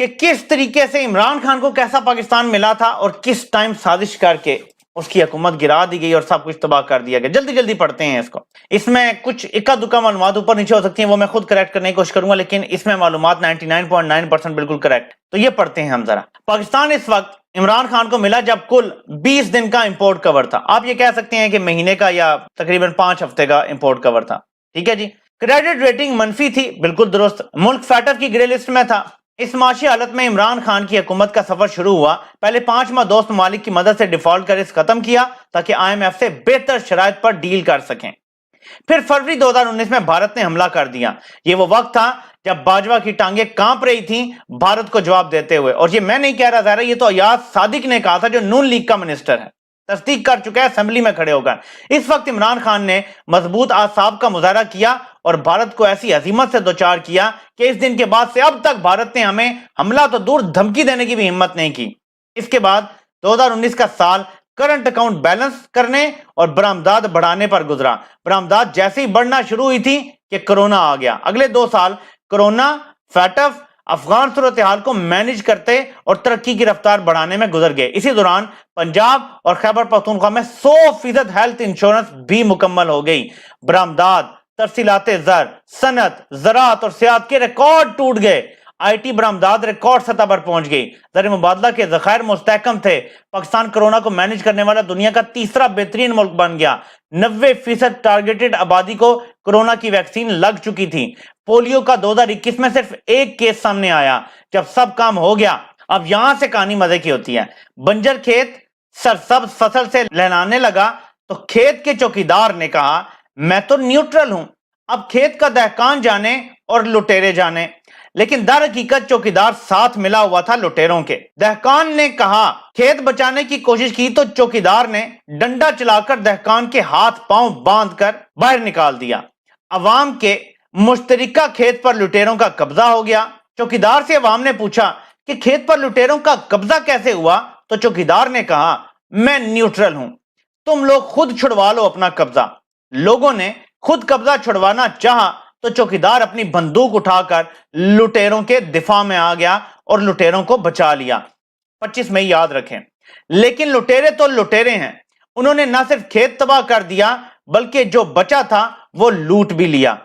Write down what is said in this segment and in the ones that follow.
کہ کس طریقے سے عمران خان کو کیسا پاکستان ملا تھا اور کس ٹائم سازش کر کے اس کی حکومت گرا دی گئی اور سب کچھ تباہ کر دیا گیا. جلدی جلدی پڑھتے ہیں اس کو. اس میں کچھ اکا دکا معلومات اوپر نیچے ہو سکتی ہیں، وہ میں خود کریکٹ کرنے کی کوشش کروں گا، لیکن اس میں معلومات 99.9% بالکل کریکٹ. تو یہ پڑھتے ہیں ہم ذرا. پاکستان اس وقت عمران خان کو ملا جب کل 20 دن کا امپورٹ کور تھا. آپ یہ کہہ سکتے ہیں کہ مہینے کا یا تقریباً 5 ہفتے کا امپورٹ کور تھا. ٹھیک ہے جی. کریڈٹ ریٹنگ منفی تھی، بالکل درست. ملک فیٹف کی گرے لسٹ میں تھا. اس معاشی حالت میں عمران خان کی حکومت کا سفر شروع ہوا. پہلے 5 ماہ دوست ممالک کی مدد سے ڈیفالٹ کا رسک ختم کیا تاکہ IMF سے بہتر شرائط پر ڈیل کر سکیں. پھر فروری 2019 میں بھارت نے حملہ کر دیا. یہ وہ وقت تھا جب باجوہ کی ٹانگیں کانپ رہی تھیں بھارت کو جواب دیتے ہوئے. اور یہ میں نہیں کہہ رہا ظاہر ہے، یہ تو ایاز صادق نے کہا تھا جو نون لیگ کا منسٹر ہے، تصدیق کر چکا ہے اسمبلی میں کھڑے ہو کر. اس وقت عمران خان نے مضبوط اعصاب کا مظاہرہ کیا اور بھارت کو ایسی عظمت سے دوچار کیا کہ اس دن کے بعد سے اب تک بھارت نے ہمیں حملہ تو دور دھمکی دینے کی بھی ہمت نہیں کی. اس کے بعد 2019 کا سال کرنٹ اکاؤنٹ بیلنس کرنے اور برآمدات بڑھانے پر گزرا. برآمدات جیسے ہی بڑھنا شروع ہوئی تھی کہ کرونا آ گیا. اگلے 2 سال کرونا، فیٹف، افغان صورتحال کو مینج کرتے اور ترقی کی رفتار بڑھانے میں گزر گئے. اسی دوران پنجاب اور خیبر پختونخوا میں 100% ہیلتھ انشورنس بھی مکمل ہو گئی. برآمدات، ترسیلات زر، صنعت، زراعت اور سیاحت کے ریکارڈ ٹوٹ گئے. IT برآمدات ریکارڈ سطح پر پہنچ گئی. زر مبادلہ کے ذخائر مستحکم تھے. پاکستان کرونا کو مینج کرنے والا دنیا کا تیسرا بہترین ملک بن گیا. 90% ٹارگیٹڈ آبادی کو کرونا کی ویکسین لگ چکی تھی. پولیو کا 2021 میں صرف 1 کیس سامنے آیا. جب سب کام ہو گیا، اب یہاں سے کہانی مزے کی ہوتی ہے. بنجر کھیت سرسبز فصل سے لہلانے لگا تو کھیت کے چوکیدار نے کہا میں تو نیوٹرل ہوں. اب کھیت کا دہقان جانے اور لٹیرے جانے، لیکن در حقیقت چوکیدار ساتھ ملا ہوا تھا لٹیروں کے. دہقان نے کہا کھیت بچانے کی کوشش کی تو چوکیدار نے ڈنڈا چلا کر دہقان کے ہاتھ پاؤں باندھ کر باہر نکال دیا. عوام کے مشترکہ کھیت پر لٹیروں کا قبضہ ہو گیا. چوکیدار سے عوام نے پوچھا کہ کھیت پر لٹیروں کا قبضہ کیسے ہوا تو چوکیدار نے کہا میں نیوٹرل ہوں، تم لوگ خود چھڑوا لو اپنا قبضہ. لوگوں نے خود قبضہ چھڑوانا چاہا تو چوکیدار اپنی بندوق اٹھا کر لٹیروں کے دفاع میں آ گیا اور لٹیروں کو بچا لیا. 25 مئی یاد رکھیں. لیکن لٹیرے تو لٹیرے ہیں. انہوں نے نہ صرف کھیت تباہ کر دیا بلکہ جو بچا تھا وہ لوٹ بھی لیا.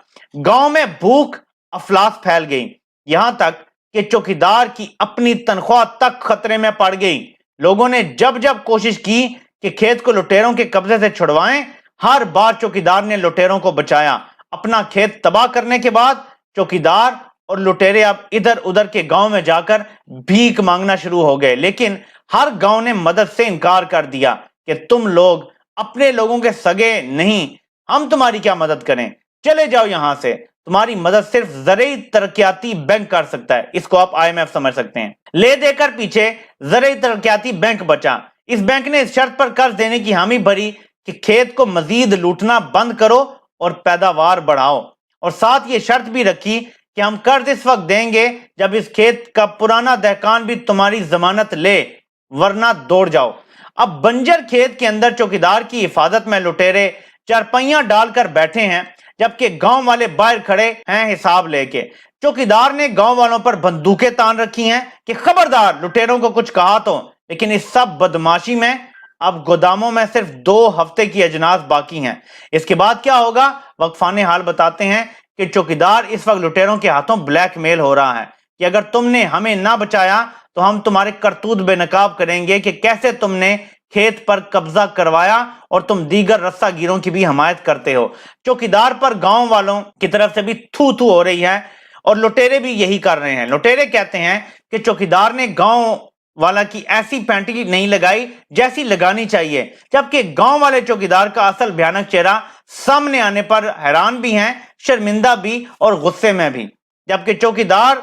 گاؤں میں بھوک افلاس پھیل گئی، یہاں تک کہ چوکیدار کی اپنی تنخواہ تک خطرے میں پڑ گئی. لوگوں نے جب جب کوشش کی کہ کھیت کو لٹیروں کے قبضے سے چھڑوائیں، ہر بار چوکیدار نے لٹیروں کو بچایا. اپنا کھیت تباہ کرنے کے بعد چوکیدار اور لٹیرے اب ادھر ادھر کے گاؤں میں جا کر بھیک مانگنا شروع ہو گئے. لیکن ہر گاؤں نے مدد سے انکار کر دیا کہ تم لوگ اپنے لوگوں کے سگے نہیں، ہم تمہاری کیا مدد کریں، چلے جاؤ یہاں سے. تمہاری مدد صرف زرعی ترقیاتی بینک کر سکتا ہے. اس کو آپ IMF سمجھ سکتے ہیں. لے دے کر پیچھے زرعی ترقیاتی بینک بچا. اس بینک نے اس شرط پر قرض دینے کی حامی بھری کہ کھیت کو مزید لوٹنا بند کرو اور پیداوار بڑھاؤ، اور ساتھ یہ شرط بھی رکھی کہ ہم قرض اس وقت دیں گے جب اس کھیت کا پرانا دہقان بھی تمہاری ضمانت لے، ورنہ دوڑ جاؤ. اب بنجر کھیت کے اندر چوکیدار کی حفاظت میں لٹیرے چارپائیاں ڈال کر بیٹھے ہیں جبکہ گاؤں والے باہر کھڑے ہیں حساب لے کے. چوکیدار نے گاؤں والوں پر بندوقیں تان رکھی ہیں کہ خبردار لٹیروں کو کچھ کہا تو. لیکن اس سب بدماشی میں اب گوداموں میں صرف 2 ہفتے کی اجناس باقی ہیں. اس کے بعد کیا ہوگا وقفان حال بتاتے ہیں کہ چوکیدار اس وقت لٹیروں کے ہاتھوں بلیک میل ہو رہا ہے کہ اگر تم نے ہمیں نہ بچایا تو ہم تمہارے کرتوت بے نقاب کریں گے کہ کیسے تم نے کھیت پر قبضہ کروایا اور تم دیگر رسہ گیروں کی بھی حمایت کرتے ہو. چوکیدار پر گاؤں والوں کی طرف سے بھی تھو تھو ہو رہی ہے اور لٹیرے بھی یہی کر رہے ہیں. لٹیرے کہتے ہیں کہ چوکیدار نے گاؤں والا کی ایسی پینٹی نہیں لگائی جیسی لگانی چاہیے، جبکہ گاؤں والے چوکیدار کا اصل بھیانک چہرہ سامنے آنے پر حیران بھی ہیں، شرمندہ بھی اور غصے میں بھی. جبکہ چوکیدار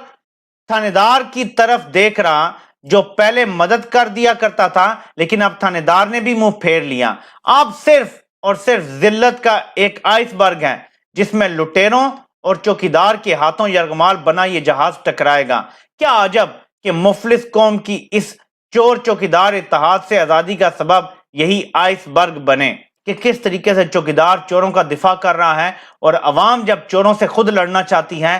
تھانے دار کی طرف دیکھ رہا جو پہلے مدد کر دیا کرتا تھا، لیکن اب تھانے دار نے بھی منہ پھیر لیا. آپ صرف اور صرف ذلت کا ایک آئس برگ ہے جس میں لٹیروں اور چوکیدار کے ہاتھوں یرغمال بنا یہ جہاز ٹکرائے گا. کیا عجب کہ مفلس قوم کی اس چور چوکیدار اتحاد سے آزادی کا سبب یہی آئس برگ بنے کہ کس طریقے سے چوکیدار چوروں کا دفاع کر رہا ہے اور عوام جب چوروں سے خود لڑنا چاہتی ہے